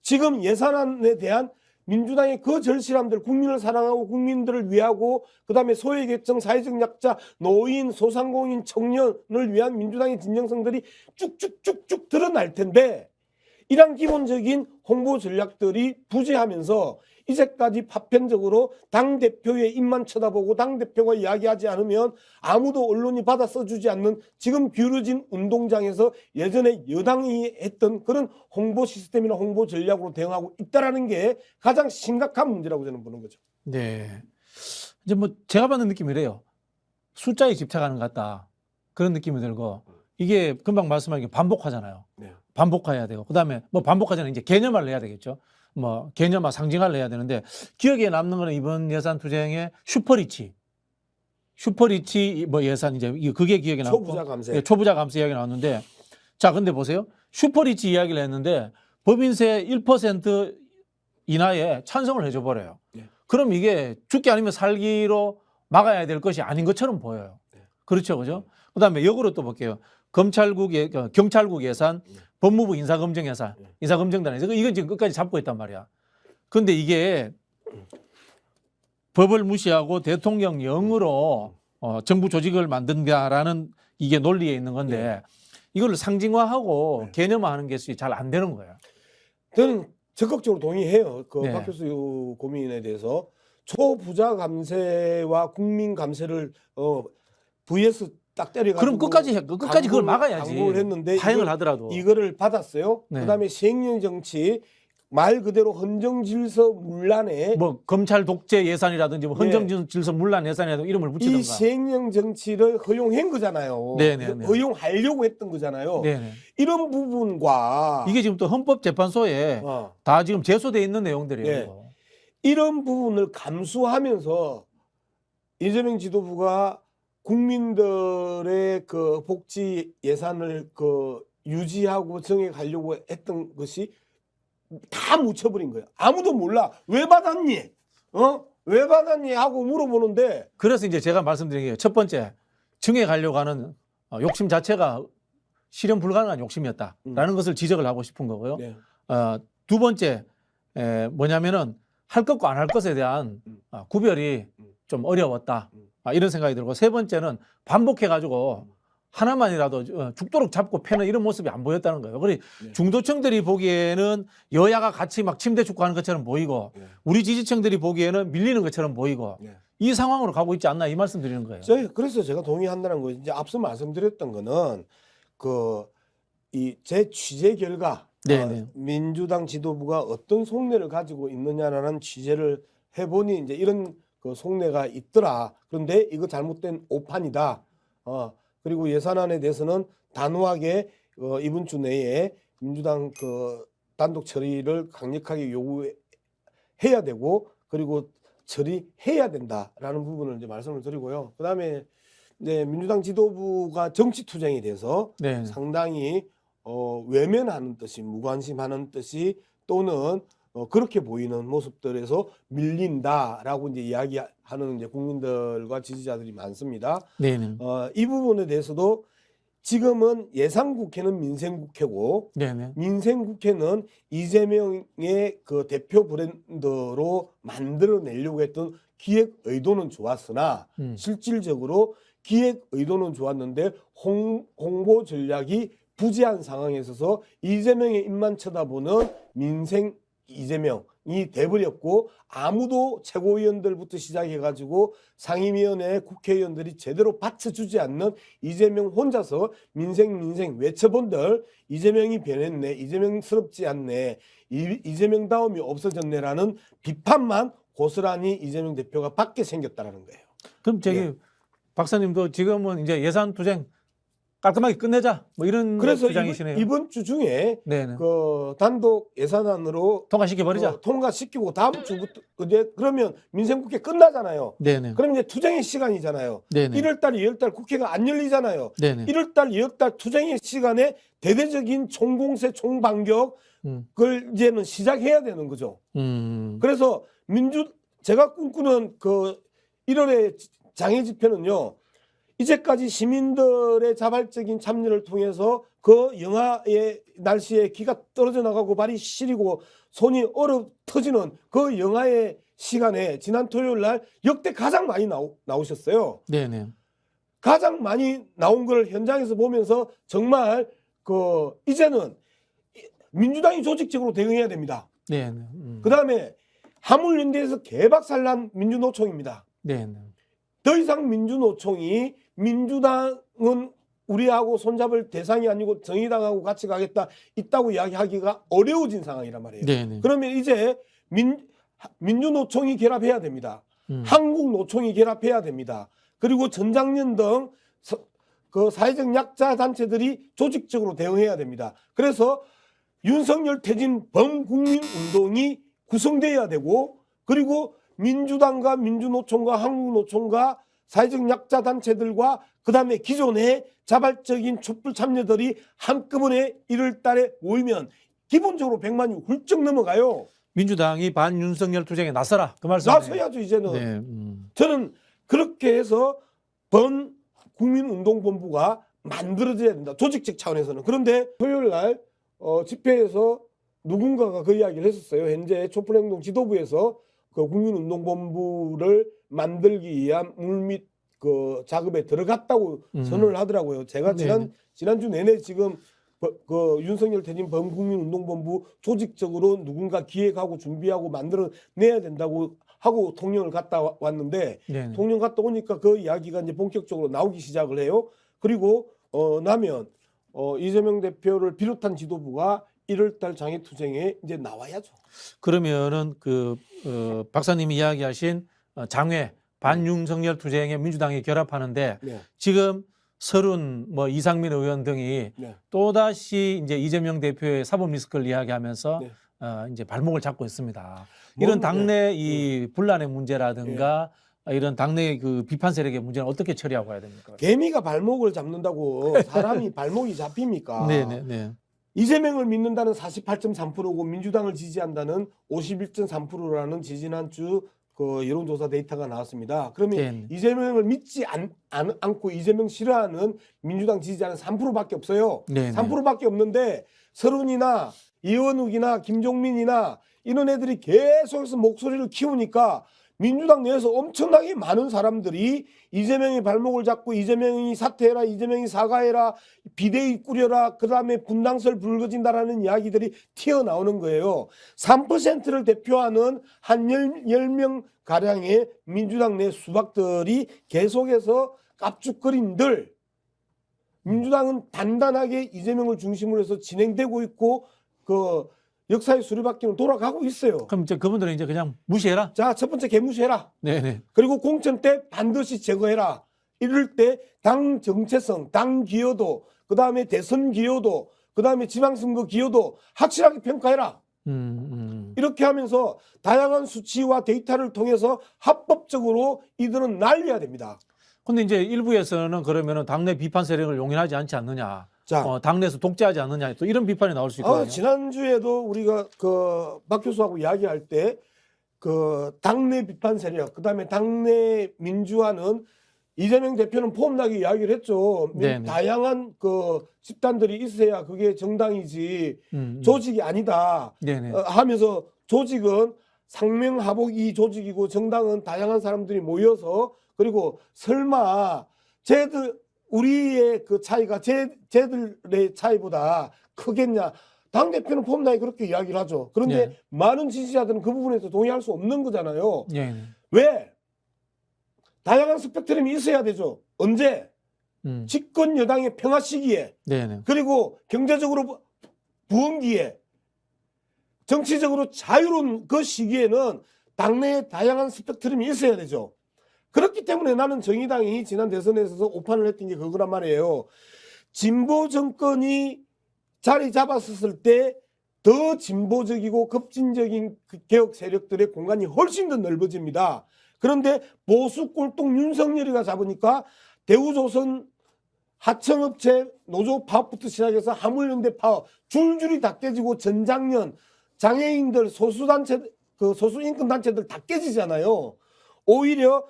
S2: 지금 예산안에 대한 민주당의 그 절실함들 국민을 사랑하고 국민들을 위하고 그다음에 소외계층 사회적 약자 노인 소상공인 청년을 위한 민주당의 진정성들이 쭉쭉쭉쭉 드러날 텐데 이런 기본적인 홍보 전략들이 부재하면서 이제까지 파편적으로 당대표의 입만 쳐다보고 당대표가 이야기하지 않으면 아무도 언론이 받아 써주지 않는 지금 기울어진 운동장에서 예전에 여당이 했던 그런 홍보 시스템이나 홍보 전략으로 대응하고 있다는 게 가장 심각한 문제라고 저는 보는 거죠.
S1: 네. 이제 뭐 제가 받는 느낌이래요. 숫자에 집착하는 것 같다. 그런 느낌이 들고 이게 금방 말씀하신 게 반복하잖아요.
S2: 네.
S1: 반복해야 되고 그다음에 뭐 반복하잖아요. 이제 개념화를 해야 되겠죠. 뭐 개념화 상징화를 해야 되는데 기억에 남는 거는 이번 예산 투쟁의 슈퍼리치 뭐 예산 이제 그게 기억에 남고
S2: 초부자 감세.
S1: 예, 초부자 감세 이야기 나왔는데 자 근데 보세요. 슈퍼리치 이야기를 했는데 법인세 1% 이나에 찬성을 해줘 버려요.
S2: 네.
S1: 그럼 이게 죽기 아니면 살기로 막아야 될 것이 아닌 것처럼 보여요.
S2: 네.
S1: 그렇죠, 그죠? 그다음에 역으로 또 볼게요. 경찰국 예산, 법무부 인사검증 예산, 인사검증단 이건 지금 끝까지 잡고 있단 말이야. 그런데 이게 법을 무시하고 대통령령으로 정부 조직을 만든다라는 이게 논리에 있는 건데 이걸 상징화하고 개념화하는 것이 잘 안 되는 거예요.
S2: 저는 적극적으로 동의해요. 그
S1: 네.
S2: 박 교수 고민에 대해서 초부자 감세와 국민 감세를 vs 딱 때려가지고
S1: 그럼 끝까지 그걸 막아야지.
S2: 강구를 했는데
S1: 파행을 하더라도.
S2: 이거를 받았어요.
S1: 네.
S2: 그다음에 시행령 정치 말 그대로 헌정질서 문란에
S1: 뭐 검찰 독재 예산이라든지 뭐 헌정질서 문란 예산이라든지 이름을 붙이든가.
S2: 이 시행령 정치를 허용한 거잖아요.
S1: 네네네.
S2: 허용하려고 했던 거잖아요.
S1: 네네.
S2: 이런 부분과
S1: 이게 지금 또 헌법재판소에 다 지금 제소돼 있는 내용들이에요.
S2: 네. 이런 부분을 감수하면서 이재명 지도부가 국민들의 그 복지 예산을 그 유지하고 정해가려고 했던 것이 다 묻혀버린 거예요. 아무도 몰라. 왜 받았니? 왜 받았니? 하고 물어보는데.
S1: 그래서 이제 제가 말씀드린 게 첫 번째 정해가려고 하는 욕심 자체가 실현 불가능한 욕심이었다라는 것을 지적을 하고 싶은 거고요.
S2: 네.
S1: 두 번째 뭐냐면은 할 것과 안 할 것에 대한 구별이 좀 어려웠다. 이런 생각이 들고 세 번째는 반복해가지고 하나만이라도 죽도록 잡고 패는 이런 모습이 안 보였다는 거예요. 그리고 중도층들이 보기에는 여야가 같이 막 침대 축구하는 것처럼 보이고 우리 지지층들이 보기에는 밀리는 것처럼 보이고 이 상황으로 가고 있지 않나 이 말씀 드리는 거예요.
S2: 그래서 제가 동의한다는 거예요. 이제 앞서 말씀드렸던 거는 제 취재 결과 민주당 지도부가 어떤 속내를 가지고 있느냐라는 취재를 해보니 이제 이런 그 속내가 있더라. 그런데 이거 잘못된 오판이다. 그리고 예산안에 대해서는 단호하게 이번 주 내에 민주당 그 단독 처리를 강력하게 요구해야 되고 그리고 처리해야 된다라는 부분을 이제 말씀을 드리고요. 그다음에 이제 민주당 지도부가 정치 투쟁에 대해서 상당히 외면하는 듯이 무관심하는 듯이 또는 그렇게 보이는 모습들에서 밀린다라고 이제 이야기하는 이제 국민들과 지지자들이 많습니다. 이 부분에 대해서도 지금은 예산국회는 민생국회고 민생국회는 이재명의 그 대표 브랜드로 만들어내려고 했던 기획 의도는 좋았으나 실질적으로 기획 의도는 좋았는데 홍보 전략이 부재한 상황에 있어서 이재명의 입만 쳐다보는 민생 이재명이 돼버렸고 아무도 최고위원들부터 시작해가지고 상임위원회 국회의원들이 제대로 받쳐주지 않는 이재명 혼자서 민생 외쳐본들 이재명이 변했네 이재명스럽지 않네 이재명다움이 없어졌네라는 비판만 고스란히 이재명 대표가 받게 생겼다는 거예요.
S1: 그럼 박사님도 지금은 이제 예산 투쟁 깔끔하게 끝내자. 뭐 이런
S2: 그래서
S1: 주장이시네요.
S2: 이번 주 중에
S1: 네네.
S2: 그 단독 예산안으로
S1: 통과시켜 버리자.
S2: 통과시키고 다음 주부터 이제 그러면 민생국회 끝나잖아요.
S1: 네네.
S2: 그럼 이제 투쟁의 시간이잖아요.
S1: 네네.
S2: 1월달, 2월달 국회가 안 열리잖아요.
S1: 네네.
S2: 1월달, 2월달 투쟁의 시간에 대대적인 총공세, 총반격을 이제는 시작해야 되는 거죠. 그래서 제가 꿈꾸는 그 1월의 장애 집회는요. 이제까지 시민들의 자발적인 참여를 통해서 그 영하의 날씨에 기가 떨어져 나가고 발이 시리고 손이 얼어 터지는 그 영하의 시간에 지난 토요일 날 역대 가장 많이 나오셨어요.
S1: 네네.
S2: 가장 많이 나온 걸 현장에서 보면서 정말 그 이제는 민주당이 조직적으로 대응해야 됩니다.
S1: 네네.
S2: 그다음에 화물연대에서 개박살난 민주노총입니다.
S1: 네네.
S2: 더 이상 민주노총이 민주당은 우리하고 손잡을 대상이 아니고 정의당하고 같이 가겠다 있다고 이야기하기가 어려워진 상황이란 말이에요.
S1: 네네.
S2: 그러면 이제 민주노총이 결합해야 됩니다. 한국노총이 결합해야 됩니다. 그리고 전장년 등 그 사회적 약자 단체들이 조직적으로 대응해야 됩니다. 그래서 윤석열 퇴진 범국민운동이 구성돼야 되고 그리고 민주당과 민주노총과 한국노총과 사회적 약자 단체들과 그다음에 기존의 자발적인 촛불 참여들이 한꺼번에 1월 달에 모이면 기본적으로 100만이 훌쩍 넘어가요.
S1: 민주당이 반윤석열 투쟁에 나서라. 그 말씀이네요.
S2: 나서야죠 이제는.
S1: 네.
S2: 저는 그렇게 해서 범국민운동본부가 만들어져야 된다. 조직적 차원에서는. 그런데 토요일 날 집회에서 누군가가 그 이야기를 했었어요. 현재 촛불행동 지도부에서 그 국민운동본부를 만들기 위한 물밑 그 작업에 들어갔다고 선언을 하더라고요. 제가 지난주 내내 지금 그 윤석열 퇴진 범국민운동본부 조직적으로 누군가 기획하고 준비하고 만들어내야 된다고 하고 통영을 갔다 왔는데
S1: 네네.
S2: 통영 갔다 오니까 그 이야기가 이제 본격적으로 나오기 시작을 해요. 그리고 나면 이재명 대표를 비롯한 지도부가 1월달 장애투쟁에 이제 나와야죠.
S1: 그러면은 그 박사님이 이야기하신 장외 반윤석열 투쟁에 민주당이 결합하는데
S2: 네.
S1: 지금 서른 뭐 이상민 의원 등이
S2: 네.
S1: 또다시 이제 이재명 대표의 사법 리스크를 이야기하면서
S2: 네.
S1: 이제 발목을 잡고 있습니다. 이런 당내 이 분란의 문제라든가 이런 당내 그 비판 세력의 문제는 어떻게 처리하고 가야 됩니까?
S2: 개미가 발목을 잡는다고 사람이 발목이 잡힙니까?
S1: 네네네.
S2: 이재명을 믿는다는 48.3%고 민주당을 지지한다는 51.3%라는 지지난주 그 여론조사 데이터가 나왔습니다. 그러면
S1: 네.
S2: 이재명을 믿지 않고 이재명 싫어하는 민주당 지지자는 3%밖에 없어요.
S1: 네네.
S2: 3%밖에 없는데 서른이나 이원욱이나 김종민이나 이런 애들이 계속해서 목소리를 키우니까 민주당 내에서 엄청나게 많은 사람들이 이재명의 발목을 잡고 이재명이 사퇴해라, 이재명이 사과해라, 비대위 꾸려라, 그 다음에 분당설 불거진다라는 이야기들이 튀어나오는 거예요. 3%를 대표하는 한 10명 가량의 민주당 내 수박들이 계속해서 깝죽거린들 민주당은 단단하게 이재명을 중심으로 해서 진행되고 있고 그 역사의 수레바퀴는 돌아가고 있어요.
S1: 그럼 이제 그분들은 이제 그냥 무시해라.
S2: 자, 첫 번째 개무시해라.
S1: 네네.
S2: 그리고 공천 때 반드시 제거해라. 이럴 때 당 정체성, 당 기여도, 그 다음에 대선 기여도, 그 다음에 지방선거 기여도 확실하게 평가해라. 이렇게 하면서 다양한 수치와 데이터를 통해서 합법적으로 이들은 날려야 됩니다.
S1: 근데 이제 일부에서는 그러면은 당내 비판 세력을 용인하지 않지 않느냐.
S2: 자,
S1: 당내에서 독재하지 않느냐. 또 이런 비판이 나올 수 있거든요.
S2: 지난주에도 우리가 그 박 교수하고 이야기할 때 그 당내 비판 세력, 그 다음에 당내 민주화는 이재명 대표는 폼나게 이야기를 했죠.
S1: 네네.
S2: 다양한 그 집단들이 있어야 그게 정당이지 조직이 아니다.
S1: 네네.
S2: 하면서 조직은 상명하복이 조직이고 정당은 다양한 사람들이 모여서 그리고 설마 우리의 그 차이가 쟤들의 차이보다 크겠냐. 당대표는 폼나게 그렇게 이야기를 하죠. 그런데
S1: 네.
S2: 많은 지지자들은 그 부분에서 동의할 수 없는 거잖아요.
S1: 네.
S2: 왜? 다양한 스펙트럼이 있어야 되죠. 언제? 집권 여당의 평화 시기에
S1: 네네.
S2: 그리고 경제적으로 부흥기에 정치적으로 자유로운 그 시기에는 당내에 다양한 스펙트럼이 있어야 되죠. 그렇기 때문에 나는 정의당이 지난 대선에서 오판을 했던 게 그거란 말이에요. 진보 정권이 자리 잡았을 때 더 진보적이고 급진적인 그 개혁 세력들의 공간이 훨씬 더 넓어집니다. 그런데 보수 꼴통 윤석열이가 잡으니까 대우조선 하청업체 노조 파업부터 시작해서 화물연대 파업 줄줄이 다 깨지고 전장년 장애인들 소수단체 그 소수인권단체들 다 깨지잖아요. 오히려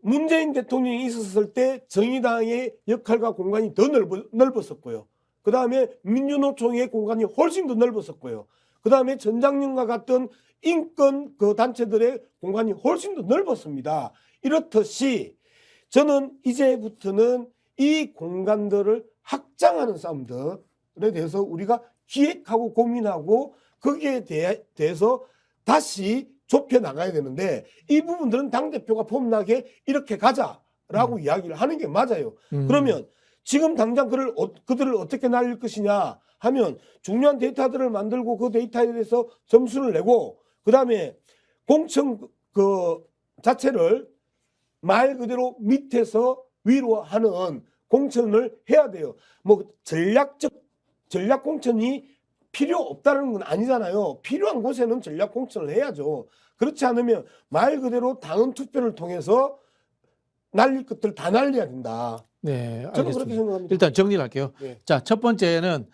S2: 문재인 대통령이 있었을 때 정의당의 역할과 공간이 더 넓었었고요. 그 다음에 민주노총의 공간이 훨씬 더 넓었었고요. 그 다음에 전장년과 같은 인권 그 단체들의 공간이 훨씬 더 넓었습니다. 이렇듯이 저는 이제부터는 이 공간들을 확장하는 싸움들에 대해서 우리가 기획하고 고민하고 거기에 대해서 다시 좁혀 나가야 되는데 이 부분들은 당대표가 폼나게 이렇게 가자라고 이야기를 하는 게 맞아요. 그러면 지금 당장 그들을 어떻게 날릴 것이냐 하면 중요한 데이터들을 만들고 그 데이터에 대해서 점수를 내고 그다음에 공천 그 자체를 말 그대로 밑에서 위로 하는 공천을 해야 돼요. 뭐 전략 공천이 필요 없다는 건 아니잖아요. 필요한 곳에는 전략 공천을 해야죠. 그렇지 않으면 말 그대로 당원 투표를 통해서 날릴 것들 다 날려야 된다.
S1: 네,
S2: 저는 그렇게
S1: 알겠습니다.
S2: 생각합니다.
S1: 일단 정리를 할게요.
S2: 네.
S1: 자, 첫 번째는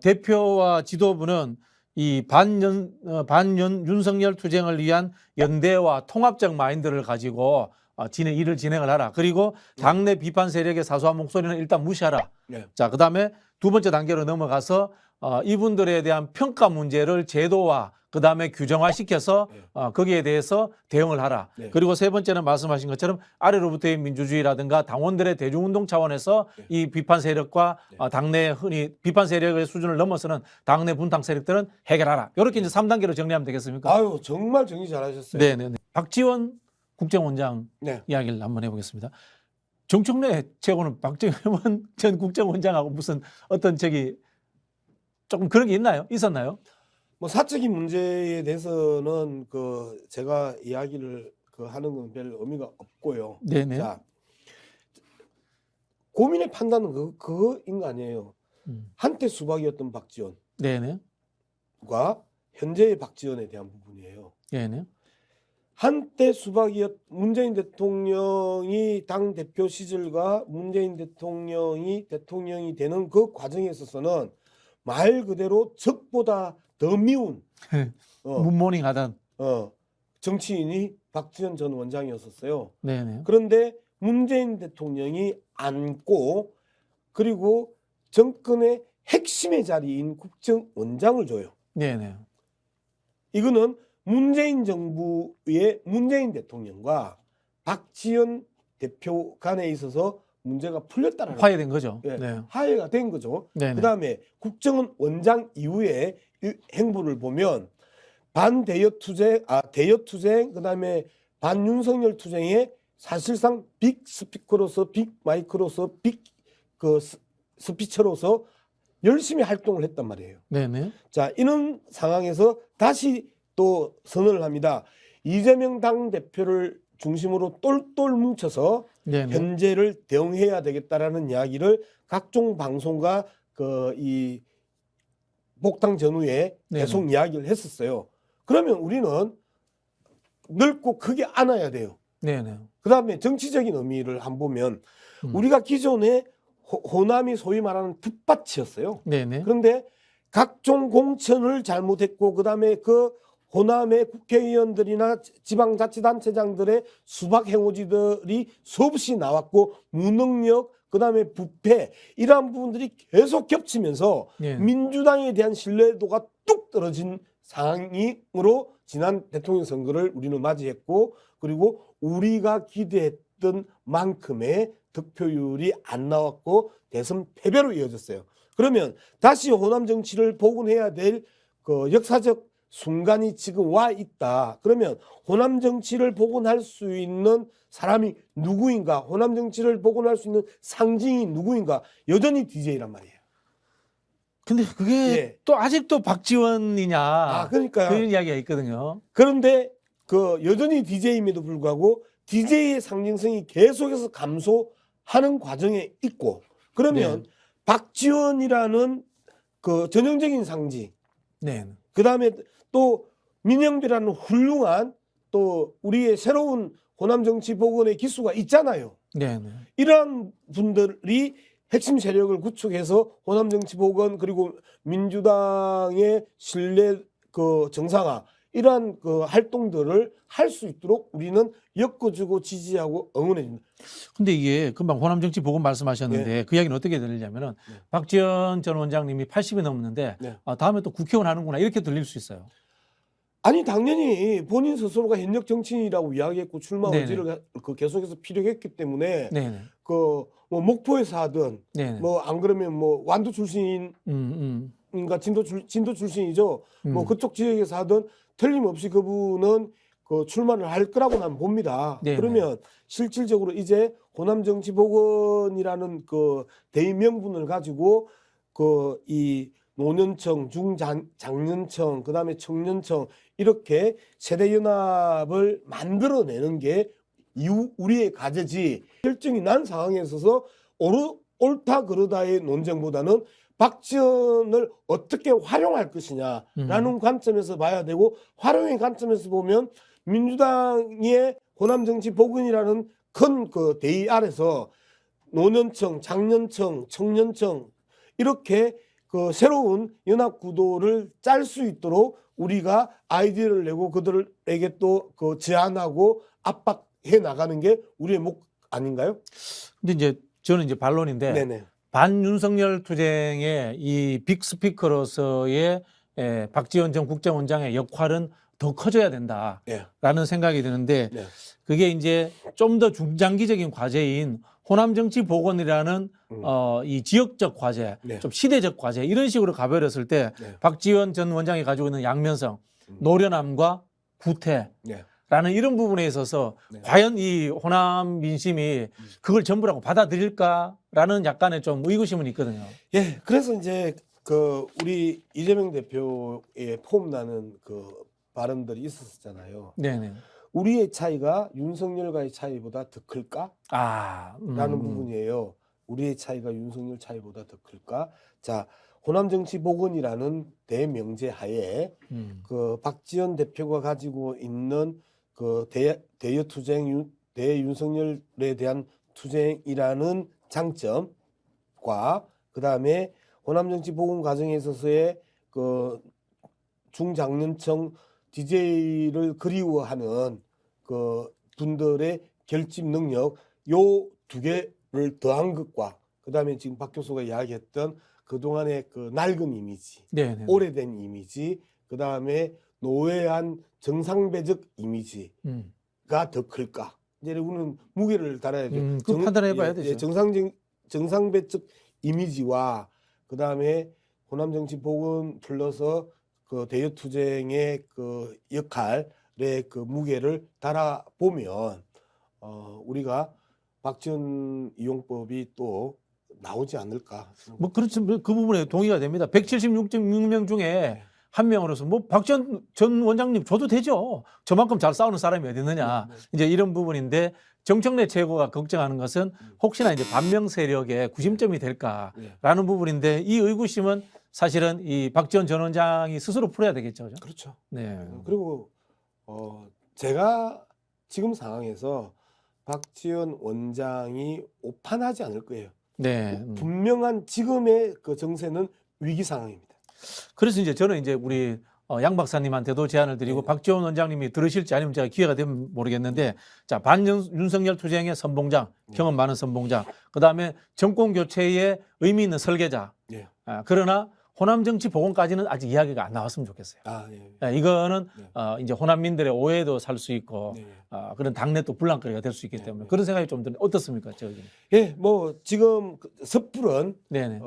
S1: 대표와 지도부는 이 반연 윤석열 투쟁을 위한 연대와 통합적 마인드를 가지고 일을 진행을 하라. 그리고 당내 비판 세력의 사소한 목소리는 일단 무시하라.
S2: 네.
S1: 자, 그다음에 두 번째 단계로 넘어가서 이분들에 대한 평가 문제를 제도화 그다음에 규정화시켜서 거기에 대해서 대응을 하라.
S2: 네.
S1: 그리고 세 번째는 말씀하신 것처럼 아래로부터의 민주주의라든가 당원들의 대중운동 차원에서
S2: 네.
S1: 이 비판 세력과 당내 흔히 비판 세력의 수준을 넘어서는 당내 분탕 세력들은 해결하라. 이렇게 이제 3단계로 정리하면 되겠습니까?
S2: 아유 정말 정리 잘하셨어요.
S1: 네네. 박지원 국정원장
S2: 네.
S1: 이야기를 한번 해보겠습니다. 정청래 최고는 박지원 전 국정원장하고 무슨 어떤 조금 그런 게 있었나요?
S2: 뭐 사적인 문제에 대해서는 그 제가 이야기를 하는 건 별 의미가 없고요.
S1: 네네.
S2: 자, 고민의 판단은 그거인 거 아니에요. 한때 수박이었던 박지원과
S1: 네네.
S2: 현재의 박지원에 대한 부분이에요.
S1: 네네.
S2: 한때 문재인 대통령이 당 대표 시절과 문재인 대통령이 되는 그 과정에 있어서는 말 그대로 적보다 더 미운
S1: 문모닝 하던.
S2: 정치인이 박지원 전 원장이었었어요.
S1: 네네.
S2: 그런데 문재인 대통령이 안고 그리고 정권의 핵심의 자리인 국정원장을 줘요.
S1: 네네.
S2: 이거는 문재인 정부의 문재인 대통령과 박지원 대표 간에 있어서 문제가 풀렸다는
S1: 화해된 거죠.
S2: 네,
S1: 네.
S2: 화해가 된 거죠.
S1: 네네.
S2: 그다음에 국정원 원장 이후에 이 행보를 보면 대여 투쟁 그다음에 반윤석열 투쟁에 사실상 빅 스피커로서 빅 마이크로서 빅 스피처로서 열심히 활동을 했단 말이에요.
S1: 네네.
S2: 자, 이런 상황에서 다시 또 선언을 합니다. 이재명 당대표를 중심으로 똘똘 뭉쳐서
S1: 네네.
S2: 현재를 대응해야 되겠다라는 이야기를 각종 방송과 이 복당 전후에 계속
S1: 네네.
S2: 이야기를 했었어요. 그러면 우리는 넓고 크게 안아야 돼요.
S1: 네네.
S2: 그다음에 정치적인 의미를 한번 보면 우리가 기존에 호남이 소위 말하는 텃밭이었어요.
S1: 네네.
S2: 그런데 각종 공천을 잘못했고 그다음에 그 호남의 국회의원들이나 지방자치단체장들의 수박 행오지들이 수없이 나왔고 무능력 그다음에 부패 이러한 부분들이 계속 겹치면서
S1: 네.
S2: 민주당에 대한 신뢰도가 뚝 떨어진 상황으로 지난 대통령 선거를 우리는 맞이했고 그리고 우리가 기대했던 만큼의 득표율이 안 나왔고 대선 패배로 이어졌어요. 그러면 다시 호남 정치를 복원해야 될 그 역사적 순간이 지금 와 있다. 그러면 호남 정치를 복원할 수 있는 사람이 누구인가? 호남 정치를 복원할 수 있는 상징이 누구인가? 여전히 DJ란 말이에요.
S1: 근데 그게
S2: 예.
S1: 또 아직도 박지원이냐?
S2: 그러니까요.
S1: 그런 이야기가 있거든요.
S2: 그런데 여전히 DJ임에도 불구하고 DJ의 상징성이 계속해서 감소하는 과정에 있고 그러면
S1: 네.
S2: 박지원이라는 그 전형적인 상징,
S1: 네.
S2: 그다음에 또 민영비라는 훌륭한 또 우리의 새로운 호남 정치 복원의 기수가 있잖아요.
S1: 네. 네.
S2: 이러한 분들이 핵심 세력을 구축해서 호남 정치 복원 그리고 민주당의 신뢰 그 정상화 이러한 그 활동들을 할 수 있도록 우리는 엮어주고 지지하고 응원해 줍니다.
S1: 근데 이게 금방 호남 정치 보건 말씀하셨는데 그 이야기는 어떻게 들리냐면은
S2: 네.
S1: 박지원 전 원장님이 80이 넘었는데
S2: 네.
S1: 다음에 또 국회의원 하는구나 이렇게 들릴 수 있어요.
S2: 아니 당연히 본인 스스로가 현역 정치인이라고 이야기했고 출마
S1: 네네.
S2: 의지를 그 계속해서 피력했기 때문에
S1: 네.
S2: 그 뭐 목포에서 하든
S1: 네.
S2: 뭐 안 그러면 뭐 완도 출신인가 진도 출신이죠. 뭐 그쪽 지역에서 하든 틀림없이 그분은 그 출마를 할 거라고 난 봅니다.
S1: 네네.
S2: 그러면 실질적으로 이제 호남 정치 복원이라는 그 대의명분을 가지고 그 이 노년청, 중장년청, 그다음에 청년청 이렇게 세대 연합을 만들어내는 게 우리의 과제지 결정이 난 상황에 있어서 옳다 그르다의 논쟁보다는 박지원을 어떻게 활용할 것이냐라는 관점에서 봐야 되고 활용의 관점에서 보면 민주당의 호남 정치 복원이라는 큰 그 대의 아래서 노년청, 장년청, 청년청 이렇게 그 새로운 연합 구도를 짤 수 있도록 우리가 아이디어를 내고 그들에게 또 그 제안하고 압박해 나가는 게 우리의 목 아닌가요?
S1: 근데 이제 저는 이제 반론인데
S2: 네네.
S1: 반윤석열 투쟁의 이 빅스피커로서의 박지원 전 국정원장의 역할은 더 커져야 된다라는
S2: 네.
S1: 생각이 드는데
S2: 네.
S1: 그게 이제 좀 더 중장기적인 과제인 호남 정치 복원이라는 이 지역적 과제,
S2: 네.
S1: 좀 시대적 과제 이런 식으로 가버렸을 때
S2: 네.
S1: 박지원 전 원장이 가지고 있는 양면성, 노련함과 구태라는
S2: 네.
S1: 이런 부분에 있어서
S2: 네.
S1: 과연 이 호남 민심이 그걸 전부라고 받아들일까라는 약간의 좀 의구심은 있거든요.
S2: 예, 그래서 이제 그 우리 이재명 대표의 폼나는 그 발언들이 있었잖아요.
S1: 네네.
S2: 우리의 차이가 윤석열과의 차이보다 더 클까? 라는 부분이에요. 우리의 차이가 윤석열 차이보다 더 클까? 자, 호남 정치 복원이라는 대명제 하에 그 박지원 대표가 가지고 있는 그 대여 투쟁 대윤석열에 대한 투쟁이라는 장점과 그다음에 호남 정치 복원 과정에 있어서의 그 중장년층 DJ를 그리워하는 그 분들의 결집 능력 요 두 개를 더한 것과 그다음에 지금 박 교수가 이야기했던 그동안의 그 낡은 이미지,
S1: 네네.
S2: 오래된 이미지, 그다음에 노회한 정상배적 이미지가 더 클까? 이제 우리는 무게를 달아야죠.
S1: 그 판단해봐야 되죠.
S2: 정상배적 이미지와 그다음에 호남 정치 복원 플러스 그 대여 투쟁의 그 역할의 그 무게를 달아보면 우리가 박지원 이용법이 또 나오지 않을까.
S1: 뭐 그렇죠. 그 부분에 동의가 됩니다. 176명 중에 한 명으로서 뭐 박지원 전 원장님 줘도 되죠. 저만큼 잘 싸우는 사람이 어디 있느냐. 이제 이런 부분인데 정청래 최고가 걱정하는 것은 혹시나 이제 반명 세력의 구심점이 될까라는 부분인데 이 의구심은 사실은 이 박지원 전 원장이 스스로 풀어야 되겠죠.
S2: 그렇죠.
S1: 네.
S2: 그리고 제가 지금 상황에서 박지원 원장이 오판하지 않을 거예요.
S1: 네.
S2: 분명한 지금의 그 정세는 위기 상황입니다.
S1: 그래서 이제 저는 이제 우리 양 박사님한테도 제안을 드리고 박지원 원장님이 들으실지 아니면 제가 기회가 되면 모르겠는데 자, 반윤석열 투쟁의 선봉장, 경험 많은 선봉장, 그다음에 정권 교체의 의미 있는 설계자.
S2: 예.
S1: 그러나 호남 정치 복원까지는 아직 이야기가 안 나왔으면 좋겠어요. 이거는 이제 호남민들의 오해도 살 수 있고 그런 당내 또 분란거리가 될 수 있기 때문에 그런 생각이 좀 드는 어떻습니까, 저기?
S2: 예, 뭐 지금 섣부른
S1: 네네.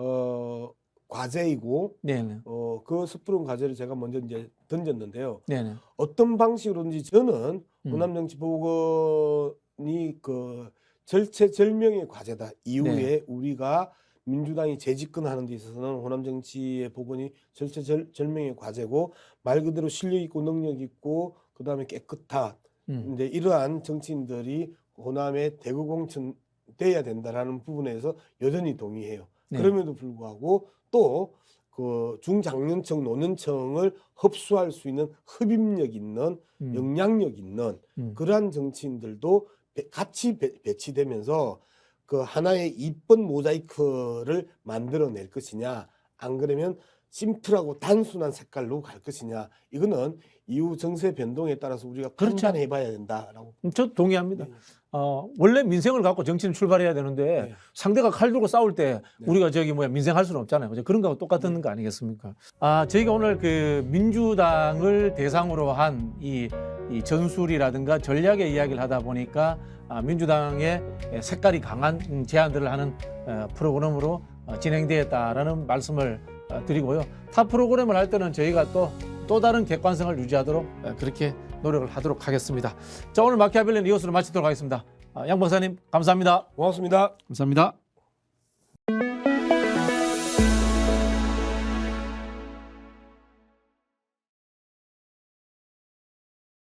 S2: 과제이고
S1: 네네.
S2: 그 섣부른 과제를 제가 먼저 이제 던졌는데요.
S1: 네네.
S2: 어떤 방식으로든지 저는 호남 정치 복원이 그 절체절명의 과제다. 이후에 우리가 민주당이 재집권하는 데 있어서는 호남 정치의 복원이 절체절명의 과제고 말 그대로 실력 있고 능력 있고 그다음에 깨끗한 이제 이러한 정치인들이 호남의 대구공천 돼야 된다라는 부분에서 여전히 동의해요.
S1: 네.
S2: 그럼에도 불구하고 또 그 중장년층, 노년층을 흡수할 수 있는 흡입력 있는 영향력 있는 그러한 정치인들도 같이 배치되면서 그 하나의 이쁜 모자이크를 만들어낼 것이냐, 안 그러면 심플하고 단순한 색깔로 갈 것이냐, 이거는 이후 정세 변동에 따라서 우리가
S1: 그렇죠.
S2: 판단해봐야 된다라고.
S1: 저 동의합니다.
S2: 네.
S1: 원래 민생을 갖고 정치는 출발해야 되는데
S2: 네.
S1: 상대가 칼 들고 싸울 때
S2: 네.
S1: 우리가 민생할 수는 없잖아요. 그죠? 그런 거하고 똑같은 거 아니겠습니까? 저희가 오늘 그 민주당을 대상으로 한 이 전술이라든가 전략의 이야기를 하다 보니까 민주당의 색깔이 강한 제안들을 하는 프로그램으로 진행되었다라는 말씀을 드리고요. 타 프로그램을 할 때는 저희가 또 다른 객관성을 유지하도록 그렇게 노력을 하도록 하겠습니다. 자, 오늘 마키아벨리는 이것으로 마치도록 하겠습니다. 양 박사님 감사합니다.
S2: 고맙습니다.
S1: 감사합니다.